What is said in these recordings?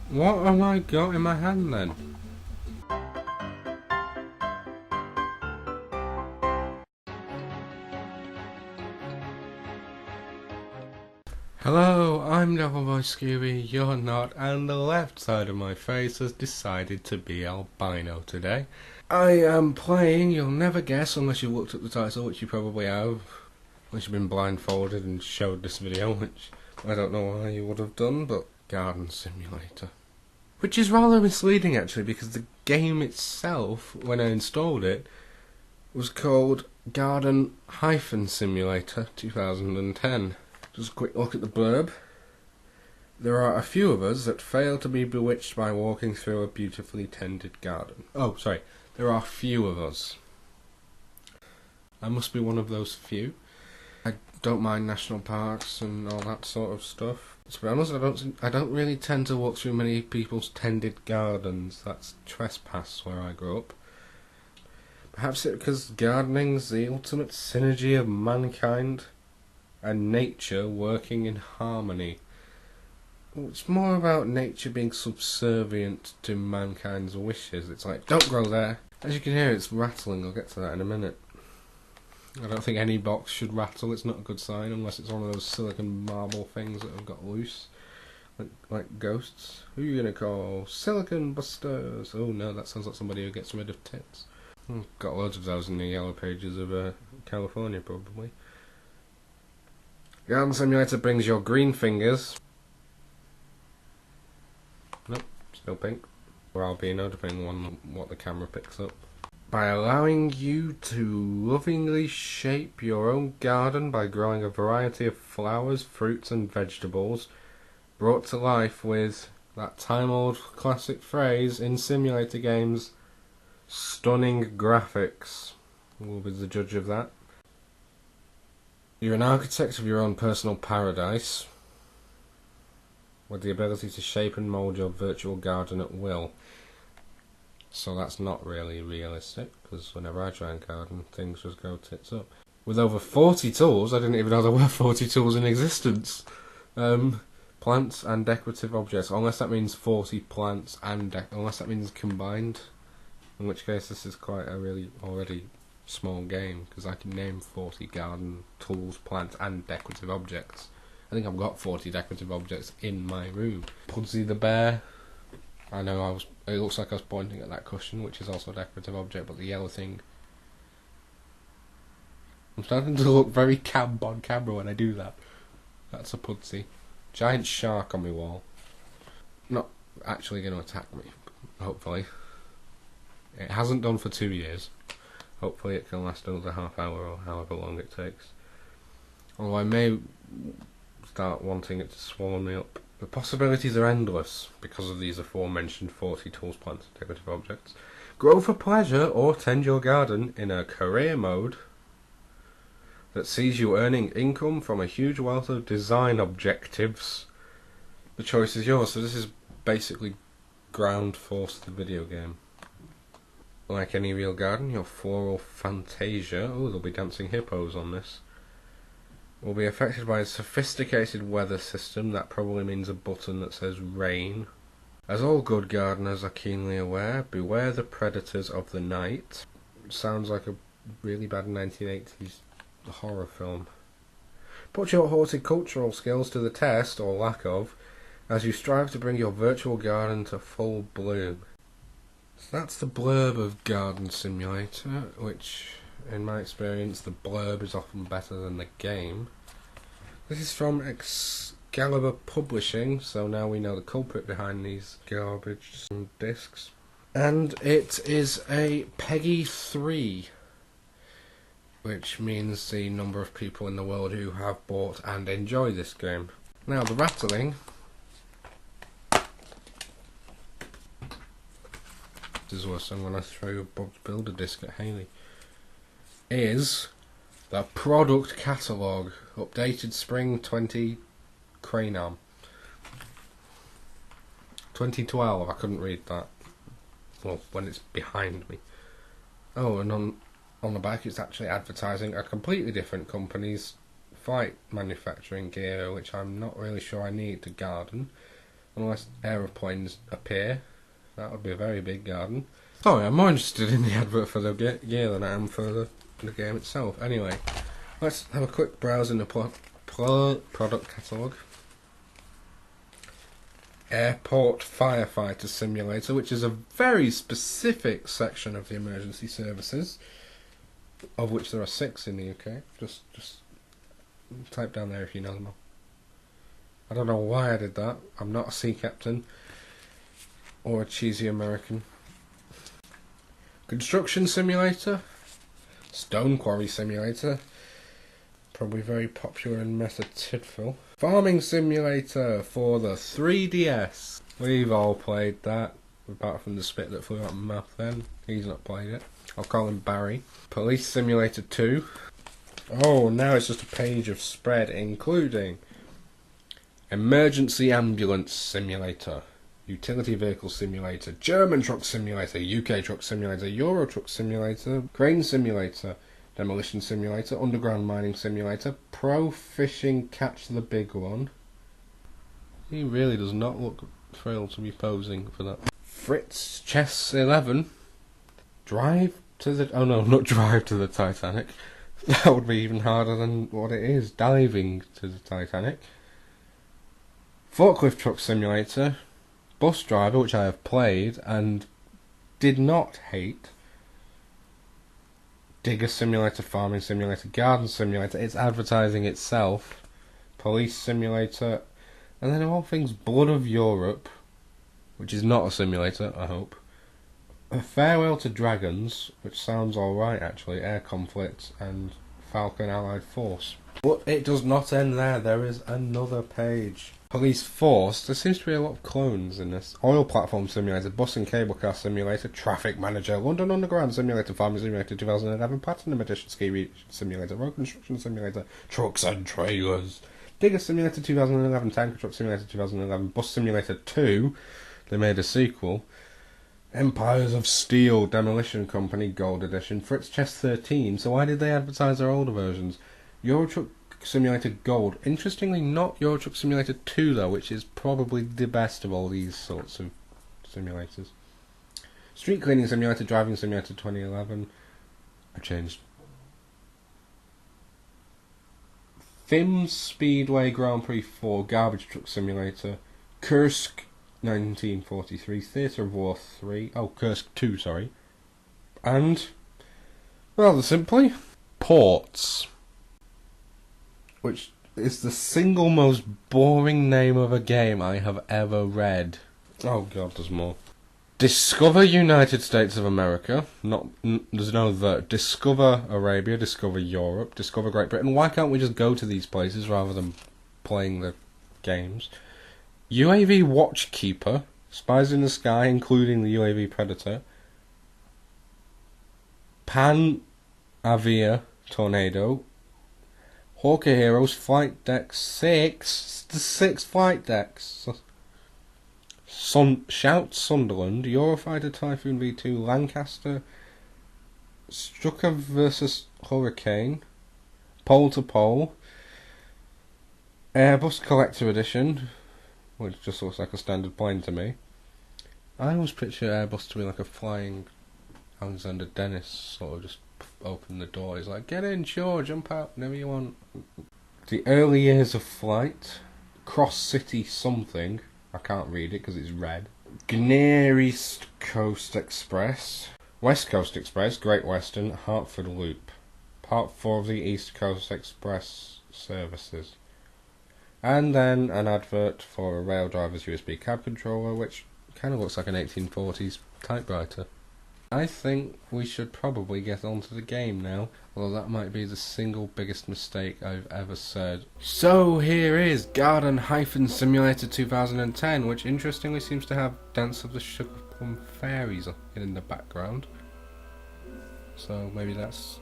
What have I got in my hand then? Hello, I'm DevilboyScooby, you're not, and the left side of my face has decided to be albino today. I am playing, you'll never guess unless you looked at the title, which you probably have. Unless you've been blindfolded and showed this video, which I don't know why you would have done, but Garden Simulator. Which is rather misleading actually, because the game itself, when I installed it, was called Garden-Simulator 2010. Just a quick look at the blurb. There are a few of us that fail to be bewitched by walking through a beautifully tended garden. Oh, sorry. There are few of us. I must be one of those few. I don't mind national parks and all that sort of stuff. To be honest, I don't really tend to walk through many people's tended gardens. That's trespass where I grew up. Perhaps it's because gardening's the ultimate synergy of mankind and nature working in harmony. It's more about nature being subservient to mankind's wishes. It's like, don't grow there. As you can hear, it's rattling. I'll get to that in a minute. I don't think any box should rattle. It's not a good sign unless it's one of those silicon marble things that have got loose. Like ghosts. Who are you going to call? Silicon Busters. Oh no, that sounds like somebody who gets rid of tits. Got loads of those in the yellow pages of California, probably. Garden Simulator brings your green fingers. Nope, still pink. Or albino, depending on what the camera picks up. By allowing you to lovingly shape your own garden by growing a variety of flowers, fruits and vegetables, brought to life with that time-old classic phrase in simulator games, stunning graphics. We'll be the judge of that. You're an architect of your own personal paradise, with the ability to shape and mould your virtual garden at will. So that's not really realistic, because whenever I try and garden, things just go tits up. With over 40 tools, I didn't even know there were 40 tools in existence. Plants and decorative objects, unless that means 40 plants and unless that means combined. In which case this is quite a really already small game, because I can name 40 garden tools, plants and decorative objects. I think I've got 40 decorative objects in my room. Pudsey the bear. I know it looks like I was pointing at that cushion, which is also a decorative object, but the yellow thing... I'm starting to look very camp on camera when I do that. That's a Pudsey. Giant shark on my wall. Not actually going to attack me, hopefully. It hasn't done for 2 years. Hopefully it can last another half hour or however long it takes. Although I may start wanting it to swallow me up. The possibilities are endless because of these aforementioned 40 tools, plants and decorative objects. Grow for pleasure or tend your garden in a career mode that sees you earning income from a huge wealth of design objectives. The choice is yours. So this is basically ground force the video game. Like any real garden, your floral fantasia, oh, there'll be dancing hippos on this, will be affected by a sophisticated weather system. That probably means a button that says rain. As all good gardeners are keenly aware, beware the predators of the night. Sounds like a really bad 1980s horror film. Put your horticultural skills to the test, or lack of, as you strive to bring your virtual garden to full bloom. So that's the blurb of Garden Simulator, which, in my experience, the blurb is often better than the game. This is from Excalibur Publishing, so now we know the culprit behind these garbage discs. And it is a Peggy 3, which means the number of people in the world who have bought and enjoy this game. Now, the rattling... This is worse than when I threw a Bob's Builder disc at Haley. Is the product catalogue, updated spring 20 Cranam. 2012, I couldn't read that. Well, when it's behind me. Oh, and on the back it's actually advertising a completely different company's flight manufacturing gear, which I'm not really sure I need to garden. unless aeroplanes appear. That would be a very big garden. Sorry, I'm more interested in the advert for the gear than I am for the game itself. Anyway, let's have a quick browse in the product catalogue. Airport Firefighter Simulator, which is a very specific section of the emergency services, of which there are 6 in the UK. Just type down there if you know them all. I don't know why I did that. I'm not a sea captain or a cheesy American. Construction Simulator, Stone Quarry Simulator, probably very popular in Meta Tidful. Farming Simulator for the 3DS. We've all played that, apart from the spit that flew out of my mouth then. He's not played it. I'll call him Barry. Police Simulator 2. Oh, now it's just a page of spread, including Emergency Ambulance Simulator, Utility Vehicle Simulator, German Truck Simulator, UK Truck Simulator, Euro Truck Simulator, Crane Simulator, Demolition Simulator, Underground Mining Simulator, Pro Fishing Catch the Big One. He really does not look thrilled to be posing for that. Fritz Chess 11. Drive to the... Oh no, not Drive to the Titanic. That would be even harder than what it is. Diving to the Titanic. Forklift Truck Simulator. Bus Driver, which I have played and did not hate. Digger Simulator, Farming Simulator, Garden Simulator, it's advertising itself, Police Simulator, and then of all things Blood of Europe, which is not a simulator, I hope. A Farewell to Dragons, which sounds alright actually, Air Conflict, and Falcon Allied Force. But it does not end there, there is another page. Police Force, there seems to be a lot of clones in this. Oil Platform Simulator, Bus and Cable Car Simulator, Traffic Manager, London Underground Simulator, Farming Simulator 2011, Platinum Edition Ski Simulator, Road Construction Simulator, Trucks and Trailers, Digger Simulator 2011, Tanker Truck Simulator 2011, Bus Simulator 2, they made a sequel, Empires of Steel, Demolition Company, Gold Edition, Fritz Chess 13, so why did they advertise their older versions? Euro Truck Simulator Gold. Interestingly, not Euro Truck Simulator 2 though, which is probably the best of all these sorts of simulators. Street Cleaning Simulator, Driving Simulator 2011. I changed. Fims Speedway Grand Prix 4, Garbage Truck Simulator, Kursk 1943, Theatre of War 3, oh Kursk 2, sorry. And, rather simply, Ports. Which is the single most boring name of a game I have ever read. Oh god, there's more. Discover United States of America. There's no the. Discover Arabia, Discover Europe, Discover Great Britain. Why can't we just go to these places rather than playing the games? UAV Watchkeeper. Spies in the Sky, including the UAV Predator. Pan Avia Tornado. Hawker Heroes Flight Deck 6. The 6 flight decks. Shout Sunderland. Eurofighter Typhoon V2 Lancaster. Strucker vs Hurricane. Pole to Pole. Airbus Collector Edition, which just looks like a standard plane to me. I always picture Airbus to be like a flying Alexander Dennis, sort of just open the door. He's like, get in, sure, jump out, whenever you want. The Early Years of Flight, Cross City something, I can't read it because it's red. Gneer East Coast Express, West Coast Express, Great Western, Hartford Loop. Part 4 of the East Coast Express services. And then an advert for a rail driver's USB cab controller, which kind of looks like an 1840s typewriter. I think we should probably get on to the game now, although that might be the single biggest mistake I've ever said. So here is Garden Simulator 2010, which interestingly seems to have Dance of the Sugar Plum Fairies in the background. So maybe that's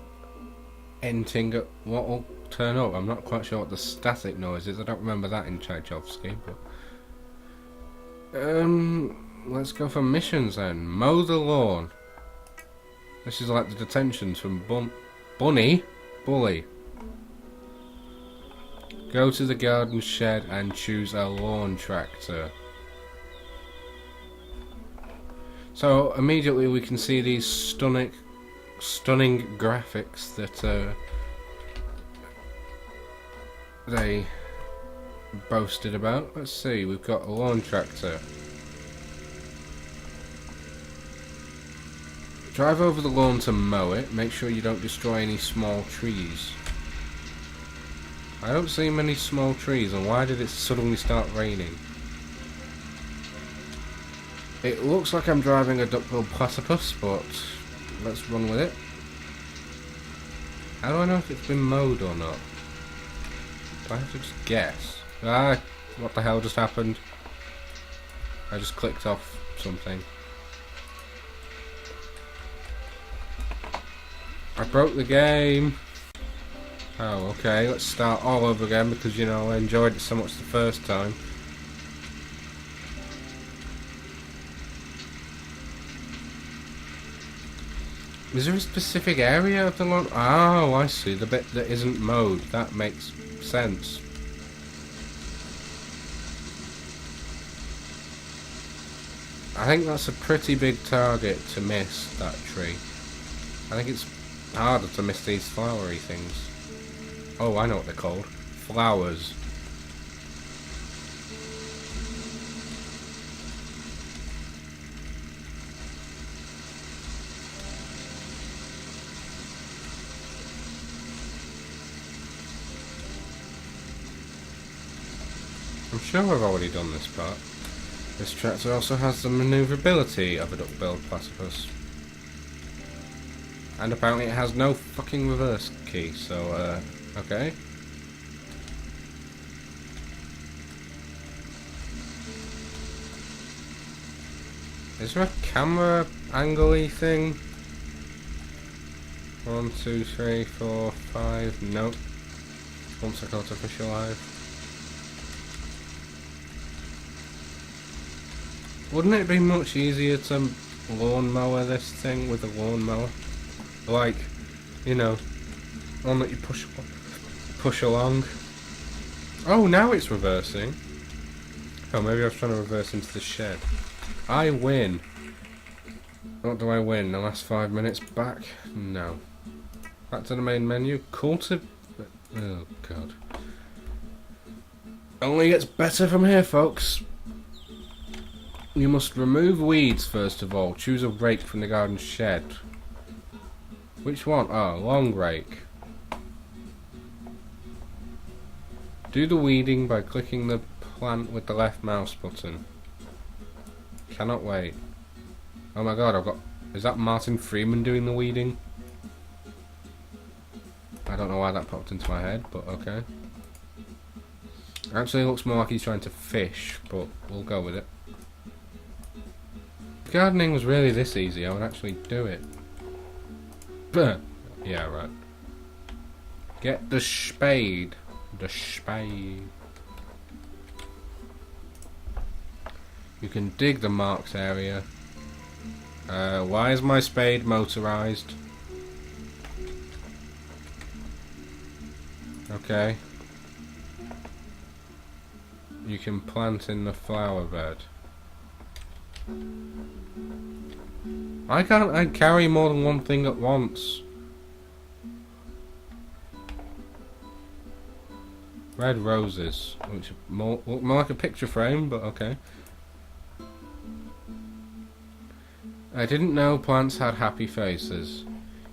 hinting at what will turn up. I'm not quite sure what the static noise is. I don't remember that in Tchaikovsky, but let's go for missions then. Mow the lawn. This is like the detentions from Bully. Go to the garden shed and choose a lawn tractor. So immediately we can see these stunning graphics that they boasted about. Let's see, we've got a lawn tractor. Drive over the lawn to mow it. Make sure you don't destroy any small trees. I don't see many small trees, and why did it suddenly start raining? It looks like I'm driving a duck-billed platypus, but let's run with it. How do I know if it's been mowed or not? Do I have to just guess? Ah, what the hell just happened? I just clicked off something. I broke the game. Oh, okay, let's start all over again because, you know, I enjoyed it so much the first time. Is there a specific area of the lawn? Oh, I see, the bit that isn't mowed. That makes sense. I think that's a pretty big target to miss, that tree. I think it's harder to miss these flowery things. Oh, I know what they're called. Flowers. I'm sure I've already done this part. This tractor also has the manoeuvrability of a duck-billed platypus. And apparently it has no fucking reverse key, so, okay. Is there a camera angle-y thing? 1, 2, 3, 4, 5, nope. Once I go to visualize. Wouldn't it be much easier to lawnmower this thing with a lawnmower? Like, you know, one that you push along. Oh, now it's reversing. Oh, maybe I was trying to reverse into the shed. I win. What do I win? The last 5 minutes back? No. Back to the main menu. Oh, God. Only gets better from here, folks. You must remove weeds first of all. Choose a rake from the garden shed. Which one? Oh, long rake. Do the weeding by clicking the plant with the left mouse button. Cannot wait. Oh my god, I've got... Is that Martin Freeman doing the weeding? I don't know why that popped into my head, but okay. Actually, it looks more like he's trying to fish, but we'll go with it. If gardening was really this easy, I would actually do it. Yeah, right. Get the spade. The spade. You can dig the marked area. Why is my spade motorized? Okay. You can plant in the flower bed. I can't carry more than one thing at once. Red roses, which look more like a picture frame, but okay. I didn't know plants had happy faces.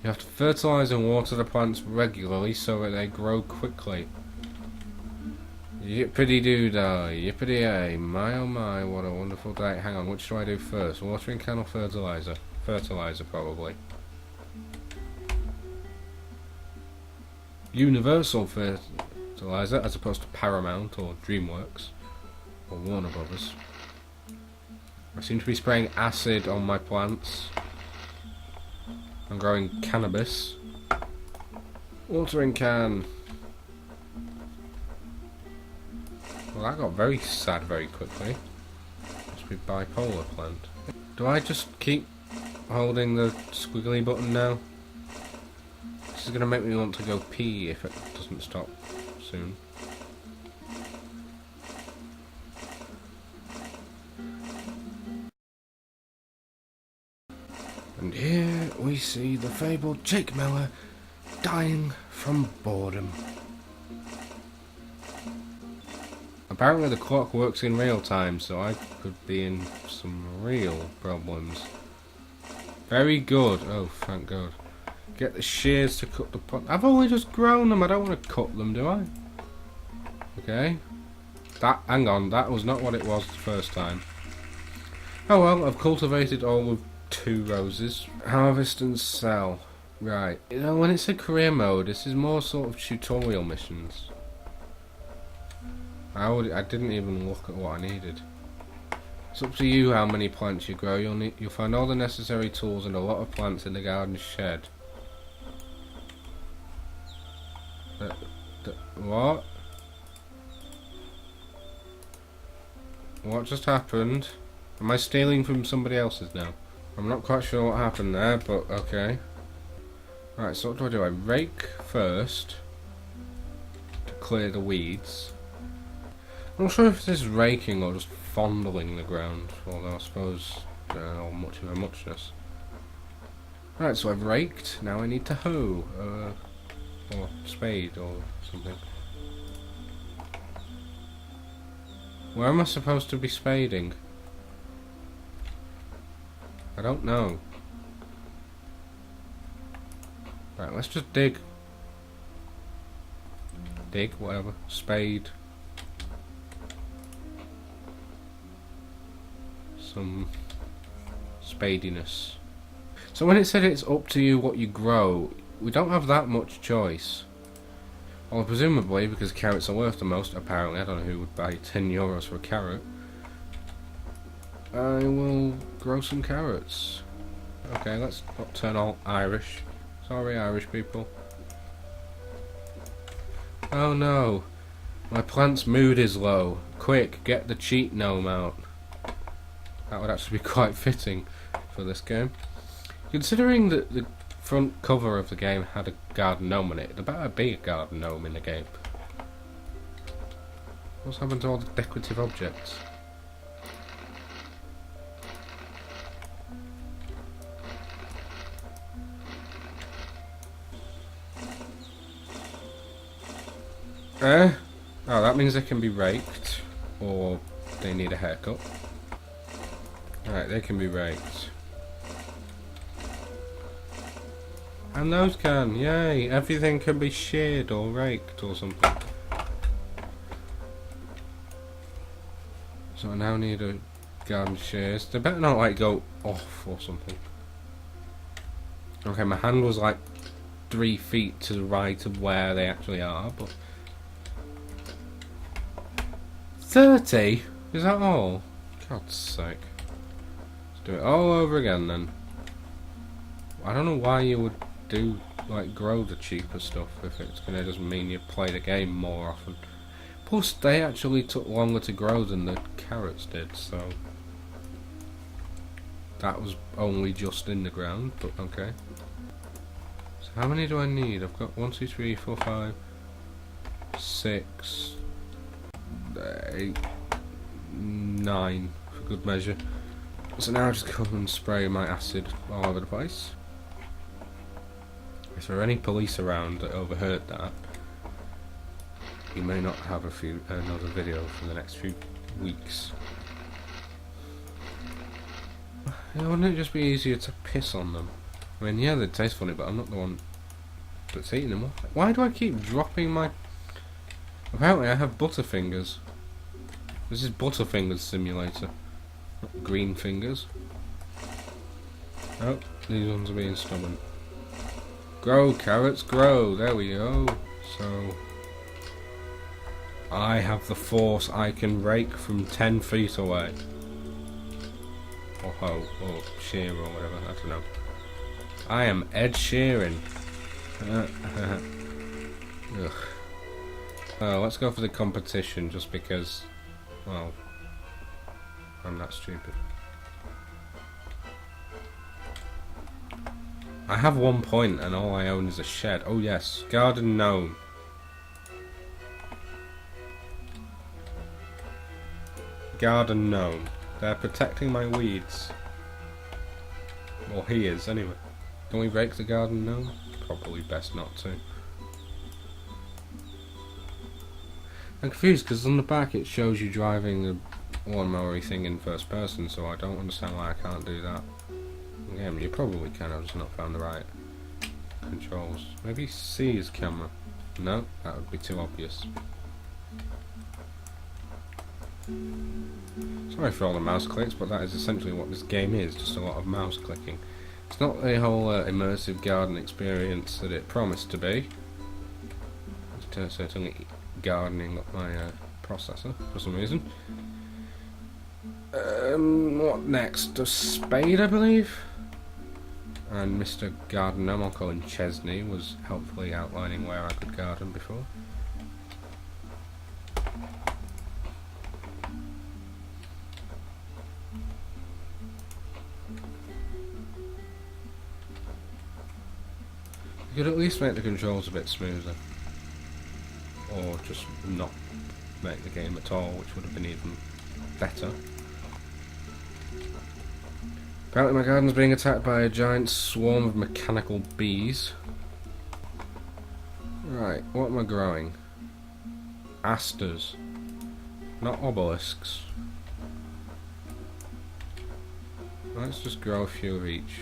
You have to fertilize and water the plants regularly so that they grow quickly. Yippity-doo-dah, yippity-ay, my oh my, what a wonderful day. Hang on, which do I do first? Watering can or fertilizer? Fertilizer, probably. Universal fertilizer, as opposed to Paramount or DreamWorks or Warner Brothers. I seem to be spraying acid on my plants. I'm growing cannabis. Watering can. Well, that got very sad very quickly. Must be bipolar plant. Do I just keep holding the squiggly button now? This is going to make me want to go pee if it doesn't stop soon. And here we see the fabled Jake Miller dying from boredom. Apparently the clock works in real time, so I could be in some real problems. Very good. Oh, thank God. Get the shears to cut the pot. I've only just grown them. I don't want to cut them, do I? Okay. Hang on. That was not what it was the first time. Oh well, I've cultivated all of 2 roses. Harvest and sell. Right. You know, when it's a career mode, this is more sort of tutorial missions. I didn't even look at what I needed. It's up to you how many plants you grow. You'll find all the necessary tools and a lot of plants in the garden shed. What? What just happened? Am I stealing from somebody else's now? I'm not quite sure what happened there, but okay. Right, so what do? I rake first to clear the weeds. I'm not sure if this is raking or just fondling the ground, although I suppose not much of a muchness. Right, so I've raked, now I need to hoe, or spade or something. Where am I supposed to be spading? I don't know. Right, let's just dig. Dig, whatever. Spade. Some spadiness. So when it said it's up to you what you grow, we don't have that much choice. Well, presumably, because carrots are worth the most, apparently, I don't know who would buy €10 for a carrot. I will grow some carrots. Okay, let's not turn all Irish. Sorry, Irish people. Oh no, my plant's mood is low. Quick, get the cheat gnome out. That would actually be quite fitting for this game. Considering that the front cover of the game had a garden gnome on it, there better be a garden gnome in the game. What's happened to all the decorative objects? Oh, that means they can be raked, or they need a haircut. Right, they can be raked. And those can, yay! Everything can be sheared or raked or something. So I now need a garden shears. They better not like go off or something. Okay, my hand was like 3 feet to the right of where they actually are, but 30? Is that all? God's sake. Let's do it all over again then. I don't know why you would grow the cheaper stuff if it's gonna just mean you play the game more often. Plus they actually took longer to grow than the carrots did, so that was only just in the ground, but okay. So how many do I need? I've got 1, 2, 3, 4, 5, 6, 8, 9 for good measure. So now I just go and spray my acid all over the place. If there are any police around that overheard that, you may not have another video for the next few weeks. Wouldn't it just be easier to piss on them? I mean, yeah, they taste funny, but I'm not the one that's eating them. Why do I keep dropping my... Apparently I have butterfingers. This is Butterfingers Simulator, not Green Fingers. Oh, these ones are being stubborn. Grow, carrots, grow. There we go. So I have the force. I can rake from 10 feet away. Or hoe, or shear, or whatever. I don't know. I am Ed Sheeran. Ugh. Oh, let's go for the competition just because, well, I'm that stupid. I have 1 point and all I own is a shed. Oh yes, garden gnome. Garden gnome. They're protecting my weeds. Or he is, anyway. Can we rake the garden? No? Probably best not to. I'm confused because on the back it shows you driving the lawnmower thing in first person, so I don't understand why I can't do that. Again, you probably can, I've just not found the right controls. Maybe C is camera. No, that would be too obvious. Sorry for all the mouse clicks, but that is essentially what this game is, just a lot of mouse clicking. It's not the whole immersive garden experience that it promised to be. It's certainly gardening up my processor for some reason. What next? A spade, I believe? And Mr. Gardener, I'll call him Chesney, was helpfully outlining where I could garden before. You could at least make the controls a bit smoother. Or just not make the game at all, which would have been even better. Apparently my garden's being attacked by a giant swarm of mechanical bees. Right, what am I growing? Asters. Not obelisks. Let's just grow a few of each.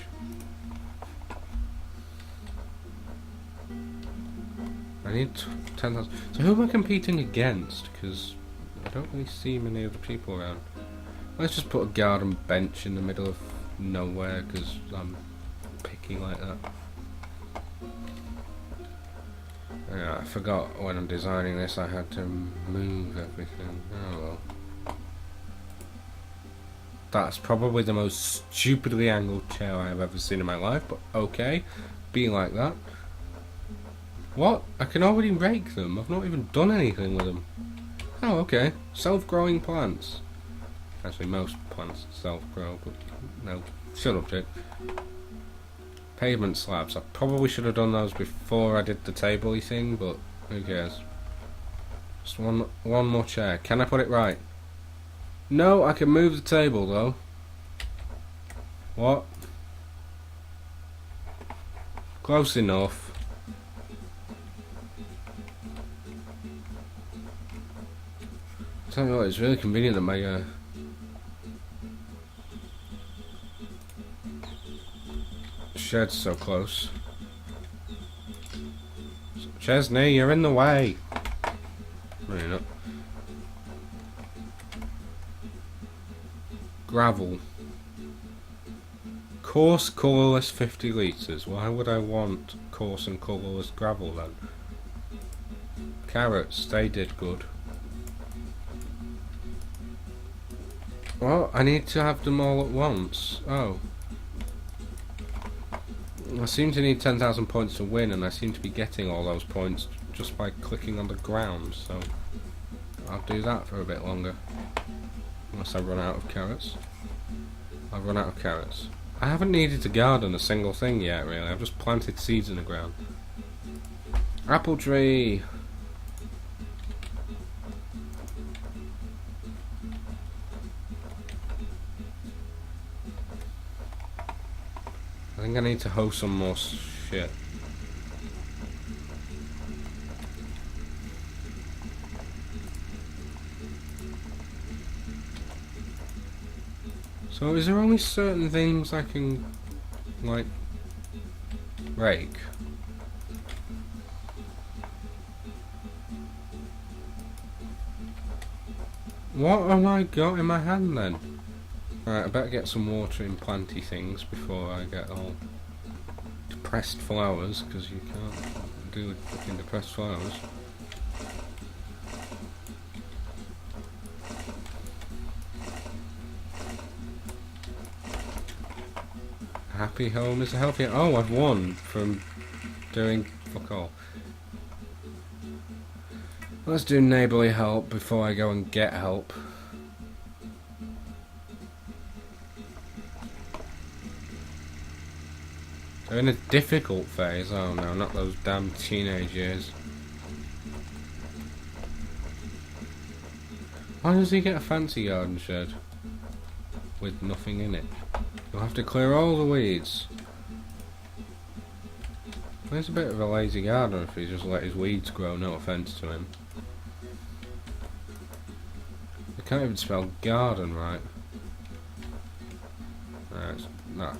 I need 10,000. So who am I competing against? Because I don't really see many other people around. Let's just put a garden bench in the middle of nowhere because I'm picky like that. Yeah, I forgot when I'm designing this I had to move everything. Oh well. That's probably the most stupidly angled chair I have ever seen in my life, but okay. Be like that. What? I can already rake them. I've not even done anything with them. Oh, okay. Self-growing plants. Actually, most plants self-grow, but no. Shut up, Jake. Pavement slabs. I probably should have done those before I did the table-y thing, but who cares? Just one more chair. Can I put it right? No, I can move the table, though. What? Close enough. Tell you what, it's really convenient that my shed's so close. Chesney, you're in the way. No, you're not. Gravel. Coarse, colourless 50 litres. Why would I want coarse and colourless gravel then? Carrots, they did good. Well, I need to have them all at once. Oh. I seem to need 10,000 points to win, and I seem to be getting all those points just by clicking on the ground, so I'll do that for a bit longer. Unless I run out of carrots. I've run out of carrots. I haven't needed to garden a single thing yet, really. I've just planted seeds in the ground. Apple tree! I think I need to hoe some more shit. So is there only certain things I can, like, rake? What have I got in my hand then? Alright, I better get some watering planty things before I get all depressed flowers, because you can't do with fucking depressed flowers. Happy home is a healthy... Oh, I've won from doing fuck all. Let's do neighbourly help before I go and get help. They're in a difficult phase. Oh no, not those damn teenage years. Why does he get a fancy garden shed with nothing in it? You'll have to clear all the weeds. He's a bit of a lazy gardener if he just let his weeds grow, no offence to him. I can't even spell garden right.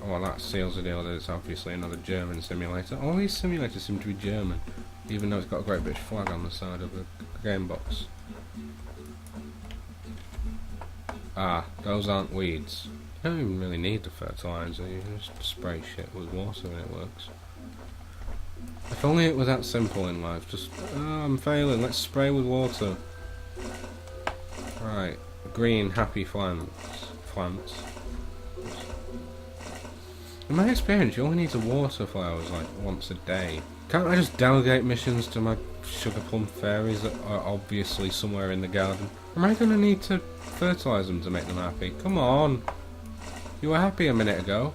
Well, that seals the deal that it's obviously another German simulator. All these simulators seem to be German, even though it's got a great British flag on the side of the game box. Ah, those aren't weeds. You don't even really need the fertiliser, you just spray shit with water and it works. If only it was that simple in life, just, oh, I'm failing, let's spray with water. Right, green, happy plants. In my experience, you only need to water flowers like once a day. Can't I just delegate missions to my sugar plum fairies that are obviously somewhere in the garden? Am I going to need to fertilise them to make them happy? Come on! You were happy a minute ago.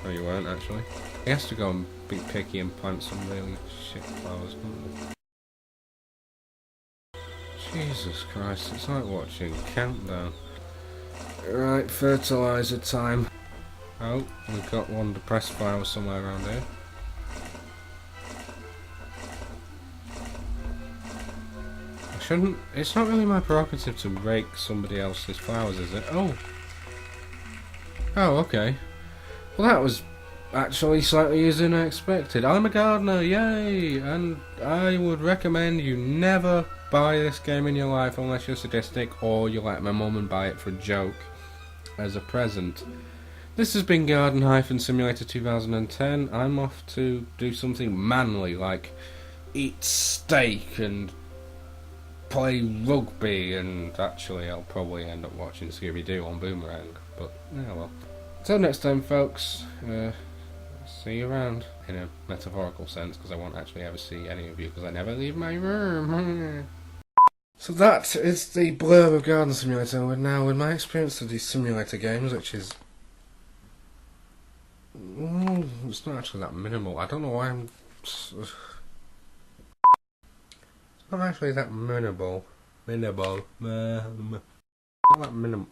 No, you weren't actually. He has to go and be picky and plant some really shit flowers, don't they? Jesus Christ, it's like watching Countdown. Right, fertiliser time. Oh, we've got one depressed flower somewhere around here. I shouldn't... It's not really my prerogative to rake somebody else's flowers, is it? Oh! Oh, okay. Well, that was actually slightly easier than I expected. I'm a gardener, yay! And I would recommend you never buy this game in your life unless you're sadistic or you let my mum and buy it for a joke as a present. This has been Garden-Simulator 2010. I'm off to do something manly like eat steak and play rugby, and actually I'll probably end up watching Scooby-Doo on Boomerang, but yeah well. Until next time folks, see you around, in a metaphorical sense, because I won't actually ever see any of you because I never leave my room. So that is the blurb of Garden Simulator. We're now in my experience of these simulator games, which is... it's not actually that minimal. I don't know why I'm... It's not actually that minimal. Not that minimal.